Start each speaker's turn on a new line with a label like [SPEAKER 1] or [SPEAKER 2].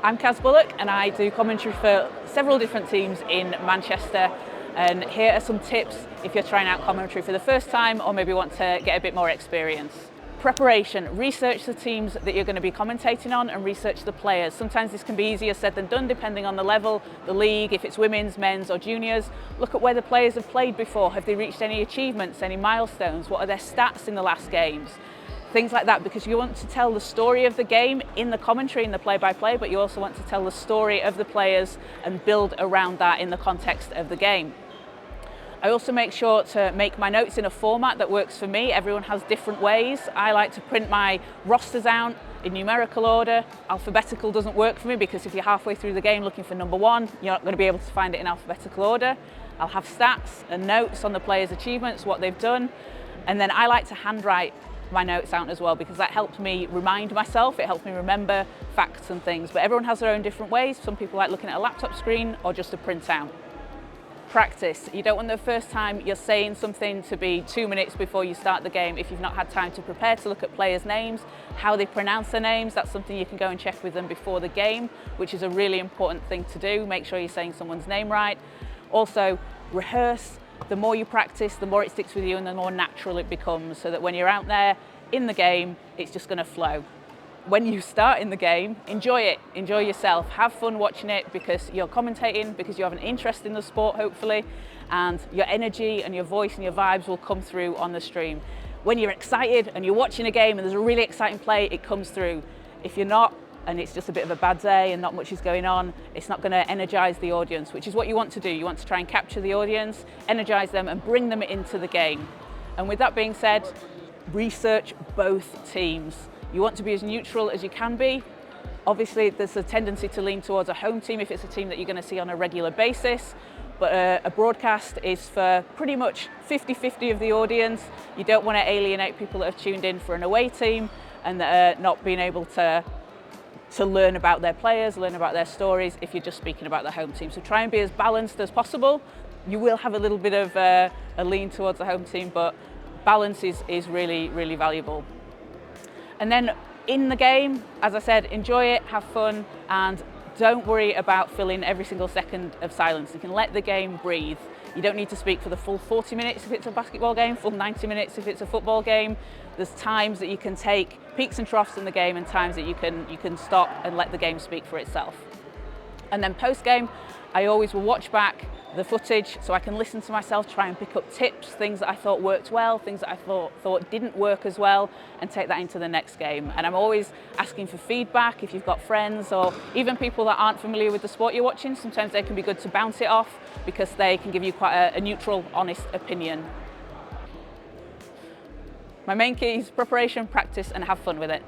[SPEAKER 1] I'm Caroline Bullock and I do commentary for several different teams in Manchester, and here are some tips if you're trying out commentary for the first time or maybe want to get a bit more experience. Preparation. Research the teams that you're going to be commentating on and research the players. Sometimes this can be easier said than done depending on the level, the league, if it's women's, men's or juniors. Look at where the players have played before. Have they reached any achievements, any milestones? What are their stats in the last games? Things like that, because you want to tell the story of the game in the commentary, in the play-by-play, but you also want to tell the story of the players and build around that in the context of the game. I also make sure to make my notes in a format that works for me. Everyone has different ways. I like to print my rosters out in numerical order. Alphabetical doesn't work for me because if you're halfway through the game looking for number one, you're not going to be able to find it in alphabetical order. I'll have stats and notes on the players' achievements, what they've done, and then I like to handwrite my notes out as well because that helps me remind myself, it helps me remember facts and things. But everyone has their own different ways. Some people like looking at a laptop screen or just a printout. Practice. You don't want the first time you're saying something to be 2 minutes before you start the game if you've not had time to prepare to look at players' names, how they pronounce their names. That's something you can go and check with them before the game, which is a really important thing to do. Make sure you're saying someone's name right. Also, rehearse. The more you practice, the more it sticks with you and the more natural it becomes, so that when you're out there in the game, it's just going to flow. When you start in the game, enjoy it, enjoy yourself, have fun watching it because you're commentating, because you have an interest in the sport, hopefully, and your energy and your voice and your vibes will come through on the stream. When you're excited and you're watching a game and there's a really exciting play, it comes through. If you're not, and it's just a bit of a bad day and not much is going on, it's not going to energize the audience, which is what you want to do. You want to try and capture the audience, energize them and bring them into the game. And with that being said, research both teams. You want to be as neutral as you can be. Obviously, there's a tendency to lean towards a home team if it's a team that you're going to see on a regular basis, but a broadcast is for pretty much 50-50 of the audience. You don't want to alienate people that have tuned in for an away team and that are not being able to learn about their players, learn about their stories if you're just speaking about the home team. So try and be as balanced as possible. You will have a little bit of a lean towards the home team, but balance is really, really valuable. And then in the game, as I said, enjoy it, have fun, and don't worry about filling every single second of silence. You can let the game breathe. You don't need to speak for the full 40 minutes if it's a basketball game, full 90 minutes if it's a football game. There's times that you can take peaks and troughs in the game and times that you can stop and let the game speak for itself. And then post-game, I always will watch back the footage so I can listen to myself, try and pick up tips, things that I thought worked well, things that I thought didn't work as well, and take that into the next game. And I'm always asking for feedback if you've got friends or even people that aren't familiar with the sport you're watching. Sometimes they can be good to bounce it off because they can give you quite a neutral, honest opinion. My main key is preparation, practice, and have fun with it.